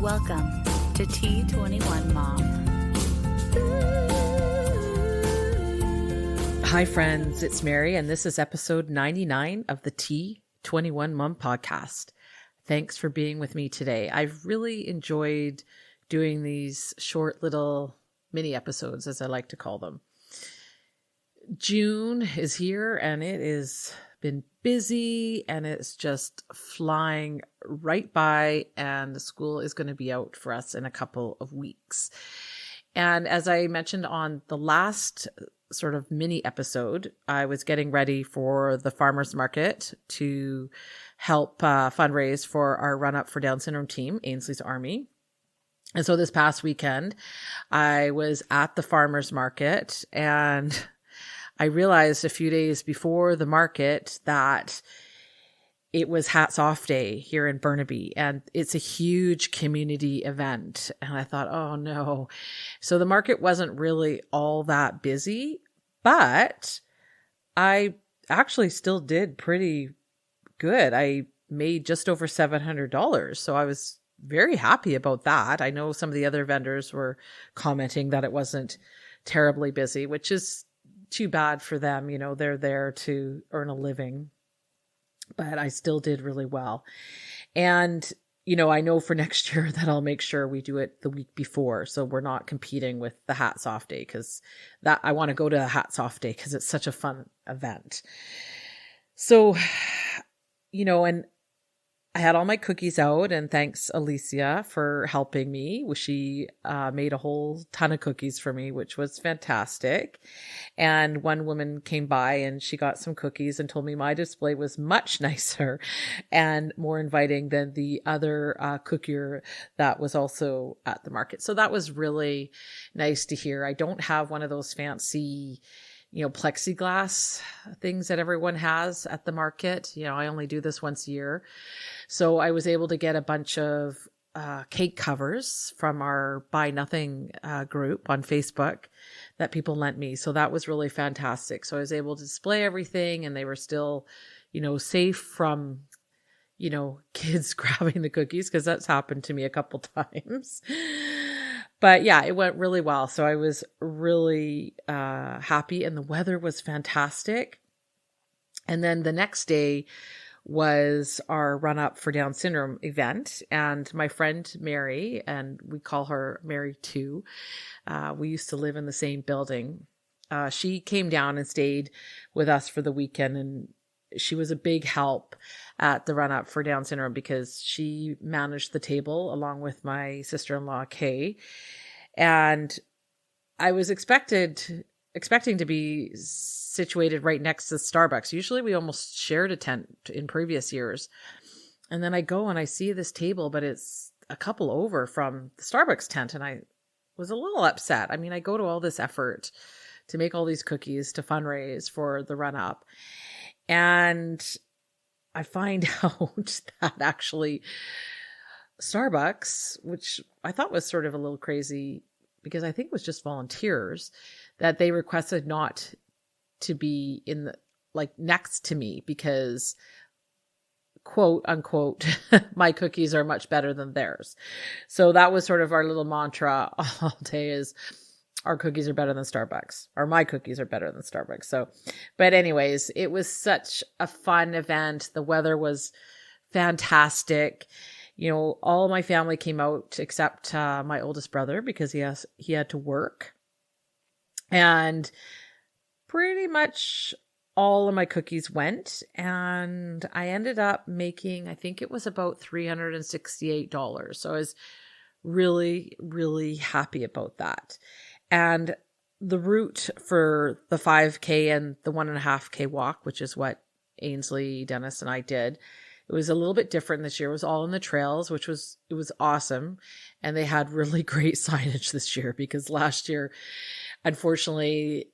Welcome to T21Mom. Hi friends, it's Mary and this is episode 99 of the T21Mom podcast. Thanks for being with me today. I've really enjoyed doing these short little mini episodes, as I like to call them. June is here and it has been busy and it's just flying right by, and the school is going to be out for us in a couple of weeks. And as I mentioned on the last sort of mini episode, I was getting ready for the farmers market to help fundraise for our Run Up for Down Syndrome team, Ainsley's Army. And so this past weekend, I was at the farmers market and I realized a few days before the market that it was Hats Off Day here in Burnaby, and it's a huge community event. And I thought, oh no. So the market wasn't really all that busy, but I actually still did pretty good. I made just over $700. So I was very happy about that. I know some of the other vendors were commenting that it wasn't terribly busy, which is too bad for them. You know, they're there to earn a living, but I still did really well. And, you know, I know for next year that I'll make sure we do it the week before. So we're not competing with the Hats Off Day, because that I want to go to the Hats Off Day because it's such a fun event. So, you know, and I had all my cookies out, and thanks Alicia for helping me. She made a whole ton of cookies for me, which was fantastic. And one woman came by and she got some cookies and told me my display was much nicer and more inviting than the other cookier that was also at the market. So that was really nice to hear. I don't have one of those fancy, you know, plexiglass things that everyone has at the market. You know, I only do this once a year. So I was able to get a bunch of cake covers from our Buy Nothing group on Facebook that people lent me. So that was really fantastic. So I was able to display everything, and they were still, you know, safe from, you know, kids grabbing the cookies, because that's happened to me a couple times. But yeah, it went really well. So I was really happy, and the weather was fantastic. And then the next day was our Run Up for Down Syndrome event. And my friend Mary, and we call her Mary too, we used to live in the same building. She came down and stayed with us for the weekend, and she was a big help at the Run Up for Down Syndrome because she managed the table along with my sister-in-law, Kay. And I was expecting to be situated right next to Starbucks. Usually we almost shared a tent in previous years. And then I go and I see this table, but it's a couple over from the Starbucks tent. And I was a little upset. I mean, I go to all this effort to make all these cookies to fundraise for the Run Up. And I find out that actually Starbucks, which I thought was sort of a little crazy because I think it was just volunteers, that they requested not to be in the, like, next to me because, quote unquote, my cookies are much better than theirs. So that was sort of our little mantra all day, is our cookies are better than Starbucks, or my cookies are better than Starbucks. So, but anyways, it was such a fun event. The weather was fantastic. You know, all my family came out except my oldest brother, because he had to work. And pretty much all of my cookies went, and I ended up making, I think it was about $368. So I was really, really happy about that. And the route for the 5K and the 1.5K walk, which is what Ainsley, Dennis, and I did, it was a little bit different this year. It was all in the trails, it was awesome. And they had really great signage this year, because last year, unfortunately,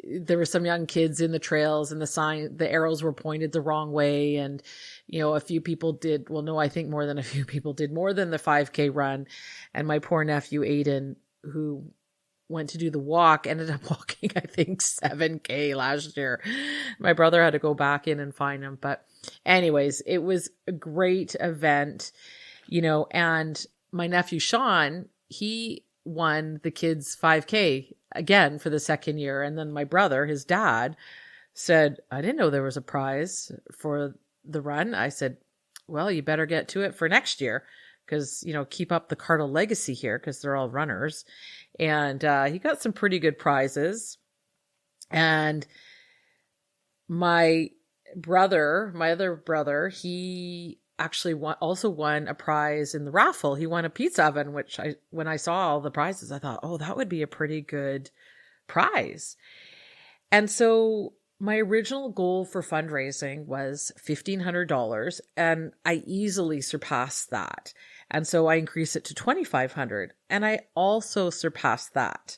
there were some young kids in the trails, and the arrows were pointed the wrong way. And, you know, a few people did, well, no, I think more than a few people did more than the 5K run. And my poor nephew, Aiden, who went to do the walk, ended up walking, I think, 7K last year. My brother had to go back in and find him. But anyways, it was a great event, you know, and my nephew Sean, he won the kids 5K again for the second year. And then my brother, his dad, said, I didn't know there was a prize for the run. I said, well, you better get to it for next year because, keep up the Cardle legacy here because they're all runners. And he got some pretty good prizes. And my other brother, he actually also won a prize in the raffle. He won a pizza oven, which when I saw all the prizes, I thought, oh, that would be a pretty good prize. And so my original goal for fundraising was $1,500, and I easily surpassed that. And so I increased it to $2,500, and I also surpassed that.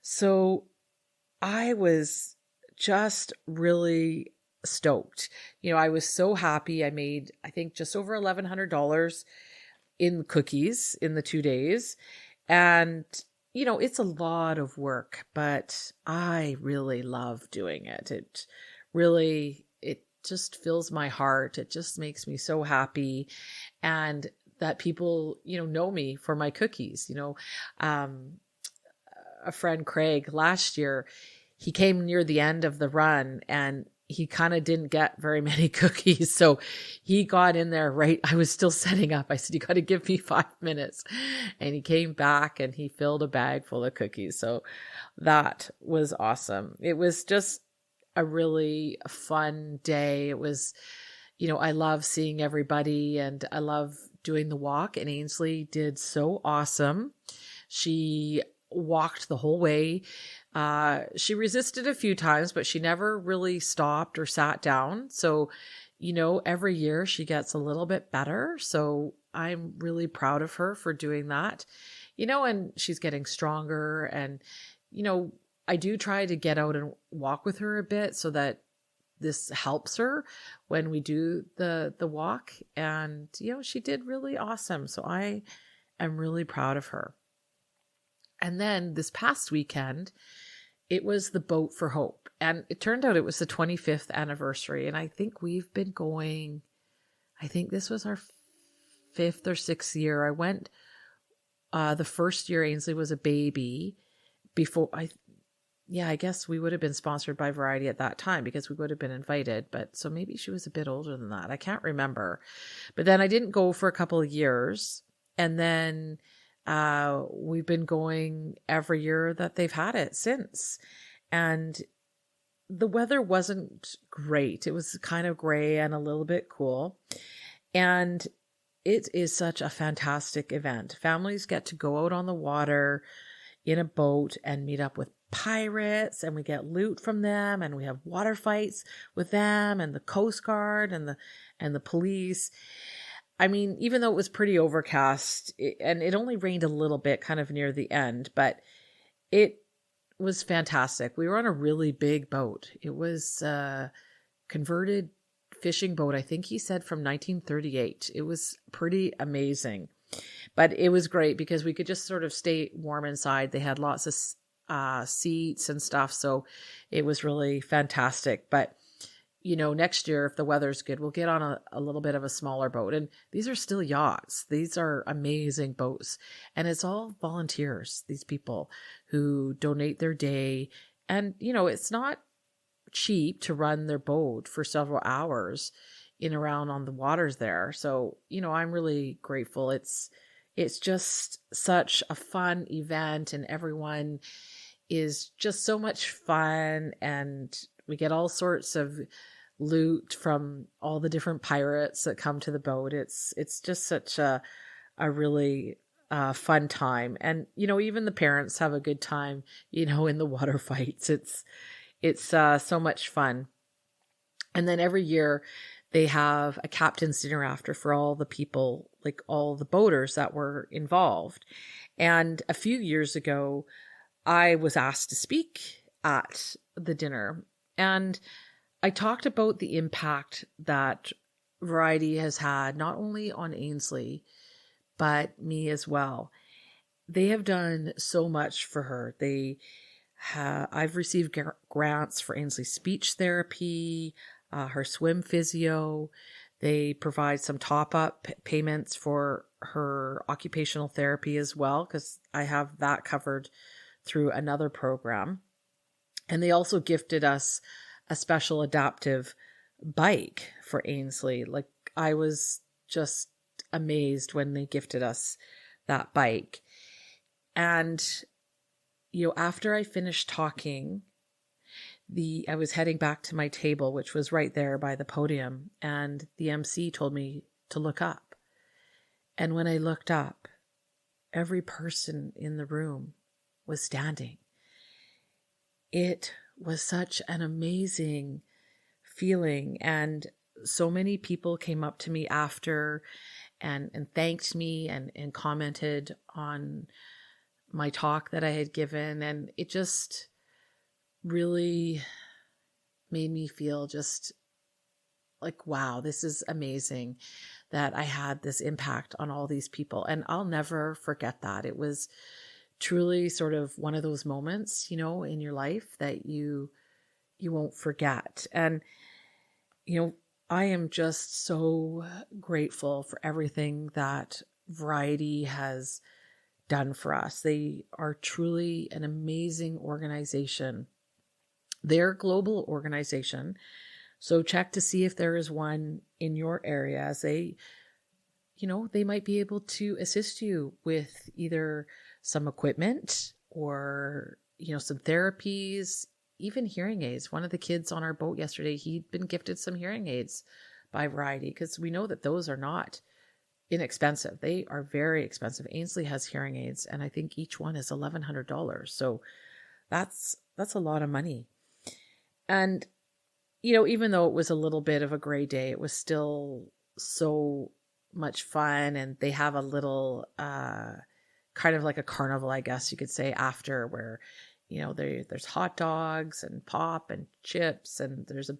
So I was just really stoked. I was so happy. I made, I think, just over $1,100 in cookies in the 2 days. And, it's a lot of work, but I really love doing it. It just fills my heart. It just makes me so happy. And that people, know me for my cookies. A friend, Craig, last year, he came near the end of the run and he kind of didn't get very many cookies. So he got in there right. I was still setting up. I said, you got to give me 5 minutes. And he came back and he filled a bag full of cookies. So that was awesome. It was just a really fun day. It was, I love seeing everybody and I love doing the walk, and Ainsley did so awesome. She walked the whole way. She resisted a few times, but she never really stopped or sat down. So, every year she gets a little bit better. So I'm really proud of her for doing that, and she's getting stronger. And, I do try to get out and walk with her a bit so that this helps her when we do the walk. And, she did really awesome. So I am really proud of her. And then this past weekend, it was the Boat for Hope. And it turned out it was the 25th anniversary. And I think we've been going, I think this was our 5th or 6th year. I went the first year Ainsley was a baby. I guess we would have been sponsored by Variety at that time because we would have been invited. But so maybe she was a bit older than that. I can't remember. But then I didn't go for a couple of years. And then we've been going every year that they've had it since. And the weather wasn't great. It was kind of gray and a little bit cool. And it is such a fantastic event. Families get to go out on the water in a boat and meet up with pirates, and we get loot from them, and we have water fights with them and the Coast Guard and the police. I mean, even though it was pretty overcast and it only rained a little bit kind of near the end, but it was fantastic. We were on a really big boat. It was a converted fishing boat. I think he said from 1938. It was pretty amazing, but it was great because we could just sort of stay warm inside. They had lots of seats and stuff. So it was really fantastic. But next year, if the weather's good, we'll get on a little bit of a smaller boat. And these are still yachts. These are amazing boats. And it's all volunteers, these people who donate their day. And, it's not cheap to run their boat for several hours around on the waters there. So, I'm really grateful. It's just such a fun event, and everyone is just so much fun. And we get all sorts of loot from all the different pirates that come to the boat. It's just such a really fun time. And, even the parents have a good time, in the water fights. It's so much fun. And then every year they have a captain's dinner after for all the people, like all the boaters that were involved. And a few years ago, I was asked to speak at the dinner. And I talked about the impact that Variety has had, not only on Ainsley, but me as well. They have done so much for her. I've received grants for Ainsley's speech therapy, her swim physio. They provide some top-up payments for her occupational therapy as well, because I have that covered through another program. And they also gifted us a special adaptive bike for Ainsley. Like, I was just amazed when they gifted us that bike. And, after I finished talking, I was heading back to my table, which was right there by the podium, and the MC told me to look up. And when I looked up, every person in the room was standing. It was such an amazing feeling, and so many people came up to me after and thanked me and commented on my talk that I had given, and it just really made me feel just like, wow, this is amazing that I had this impact on all these people. And I'll never forget that. It was truly sort of one of those moments, in your life that you won't forget. And, I am just so grateful for everything that Variety has done for us. They are truly an amazing organization. They're a global organization, so check to see if there is one in your area, as they might be able to assist you with either some equipment or, some therapies, even hearing aids. One of the kids on our boat yesterday, he'd been gifted some hearing aids by Variety, because we know that those are not inexpensive. They are very expensive. Ainsley has hearing aids, and I think each one is $1,100. So that's a lot of money. And, even though it was a little bit of a gray day, it was still so much fun. And they have a little, kind of like a carnival, I guess you could say, after, where, there's hot dogs and pop and chips, and there's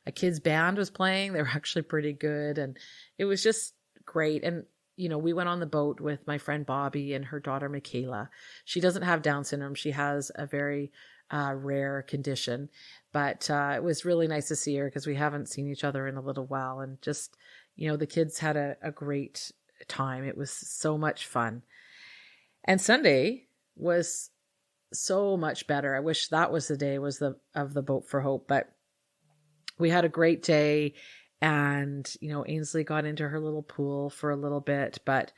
a kid's band was playing. They were actually pretty good. And it was just great. And, we went on the boat with my friend Bobby and her daughter, Michaela. She doesn't have Down syndrome. She has a very rare condition, but it was really nice to see her, because we haven't seen each other in a little while. And just, the kids had a great time. It was so much fun. And Sunday was so much better. I wish that was the day of the Boat for Hope, but we had a great day. And, Ainsley got into her little pool for a little bit, but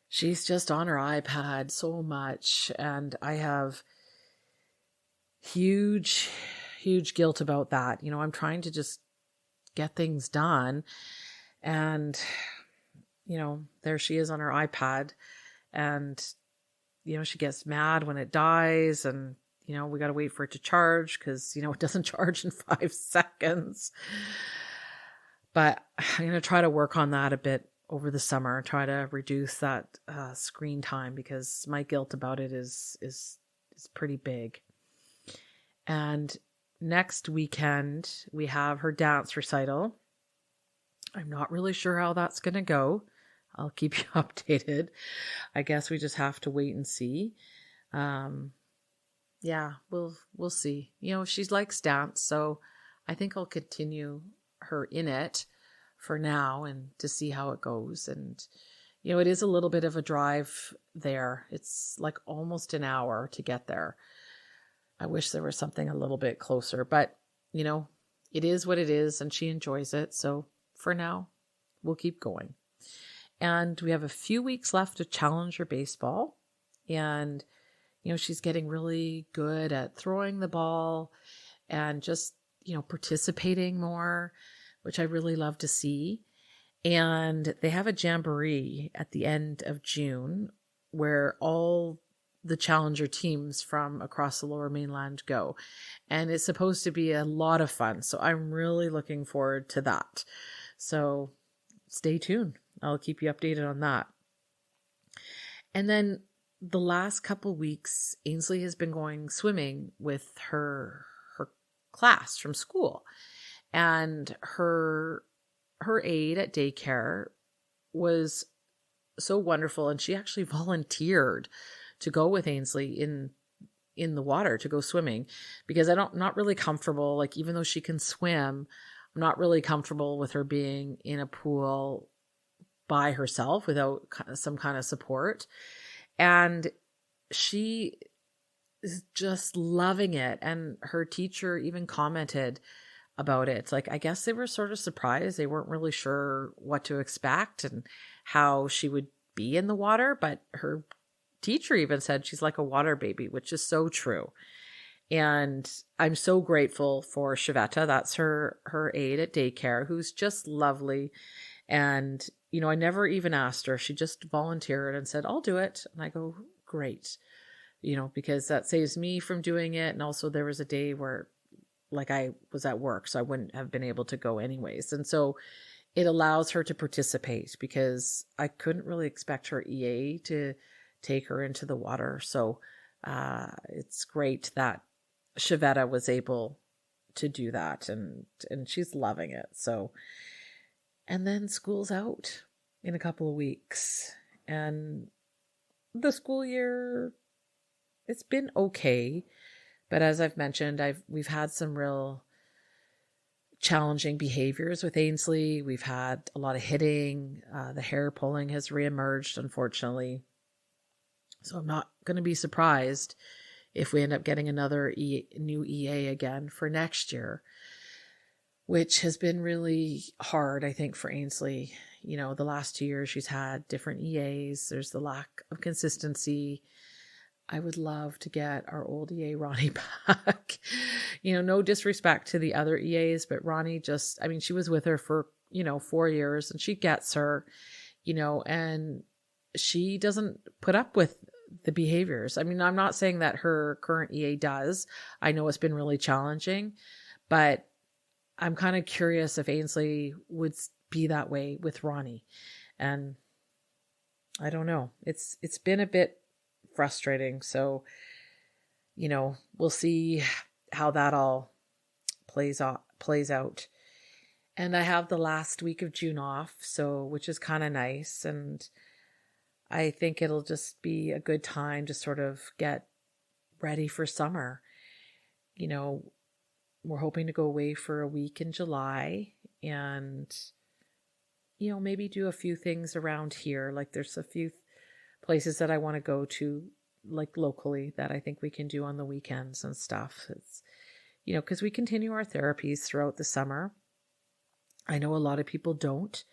she's just on her iPad so much. And I have huge guilt about that. I'm trying to just get things done. And, there she is on her iPad, and, she gets mad when it dies, and, we got to wait for it to charge, because, it doesn't charge in 5 seconds. But I'm going to try to work on that a bit over the summer, try to reduce that screen time, because my guilt about it is pretty big. And next weekend, we have her dance recital. I'm not really sure how that's going to go. I'll keep you updated. I guess we just have to wait and see. Yeah, we'll see. She likes dance, so I think I'll continue her in it for now, and to see how it goes. And, it is a little bit of a drive there. It's like almost an hour to get there. I wish there was something a little bit closer, but, it is what it is, and she enjoys it. So for now, we'll keep going. And we have a few weeks left of Challenger baseball, and, she's getting really good at throwing the ball and just, participating more, which I really love to see. And they have a jamboree at the end of June, where all the Challenger teams from across the Lower Mainland go. And it's supposed to be a lot of fun. So I'm really looking forward to that. So stay tuned. I'll keep you updated on that. And then the last couple weeks, Ainsley has been going swimming with her class from school. And her aide at daycare was so wonderful. And she actually volunteered to go with Ainsley in the water to go swimming, because I'm not really comfortable. Like, even though she can swim, not really comfortable with her being in a pool by herself without some kind of support. And she is just loving it. And her teacher even commented about it. It's like, I guess they were sort of surprised. They weren't really sure what to expect and how she would be in the water. But her teacher even said she's like a water baby, which is so true. And I'm so grateful for Shivetta. That's her aide at daycare, who's just lovely. And, you know, I never even asked her. She just volunteered and said, I'll do it. And I go, great. You know, because that saves me from doing it. And also there was a day where like I was at work, so I wouldn't have been able to go anyways. And so it allows her to participate because I couldn't really expect her EA to take her into the water. So it's great that Shivetta was able to do that, and she's loving it. So, and then school's out in a couple of weeks, and the school year, it's been okay. But as I've mentioned, we've had some real challenging behaviors with Ainsley. We've had a lot of hitting. The hair pulling has reemerged, unfortunately. So I'm not going to be surprised if we end up getting another new EA again for next year, which has been really hard, I think, for Ainsley. You know, the last 2 years she's had different EAs. There's the lack of consistency. I would love to get our old EA Ronnie back. You know, no disrespect to the other EAs, but Ronnie just, I mean, she was with her for, 4 years, and she gets her, and she doesn't put up with the behaviors. I mean, I'm not saying that her current EA does. I know it's been really challenging, but I'm kind of curious if Ainsley would be that way with Ronnie. And I don't know. It's been a bit frustrating. So, we'll see how that all plays out. And I have the last week of June off, which is kind of nice. And I think it'll just be a good time to sort of get ready for summer. We're hoping to go away for a week in July and, maybe do a few things around here. Like there's a few places that I want to go to, like locally, that I think we can do on the weekends and stuff. It's, because we continue our therapies throughout the summer. I know a lot of people don't,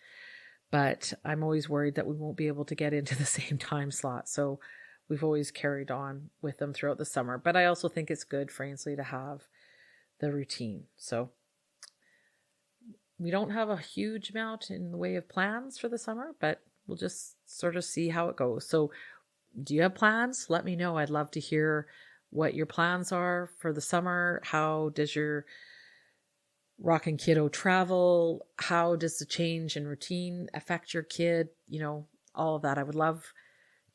but I'm always worried that we won't be able to get into the same time slot. So we've always carried on with them throughout the summer. But I also think it's good for Ainsley to have the routine. So we don't have a huge amount in the way of plans for the summer, but we'll just sort of see how it goes. So do you have plans? Let me know. I'd love to hear what your plans are for the summer. How does your rockin' kiddo travel? How does the change in routine affect your kid? All of that. I would love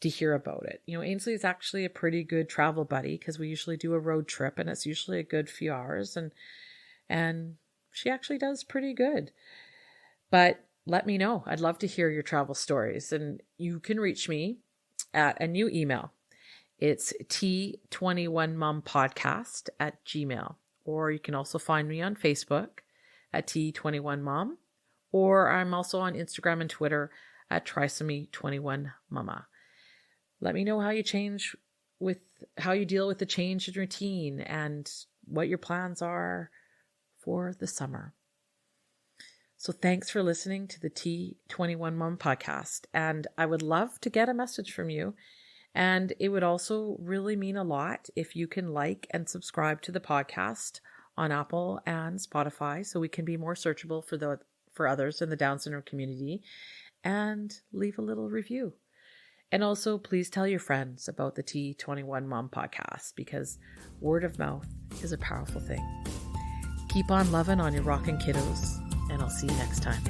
to hear about it. Ainsley is actually a pretty good travel buddy because we usually do a road trip and it's usually a good few hours, and she actually does pretty good. But let me know. I'd love to hear your travel stories, and you can reach me at a new email. It's T21mompodcast@gmail.com. Or you can also find me on Facebook at T21Mom. Or I'm also on Instagram and Twitter at Trisomy21Mama. Let me know how you deal with the change in routine and what your plans are for the summer. So thanks for listening to the T21Mom podcast. And I would love to get a message from you. And it would also really mean a lot if you can like and subscribe to the podcast on Apple and Spotify so we can be more searchable for others in the Down syndrome community, and leave a little review. And also please tell your friends about the T21Mom podcast, because word of mouth is a powerful thing. Keep on loving on your rockin' kiddos, and I'll see you next time.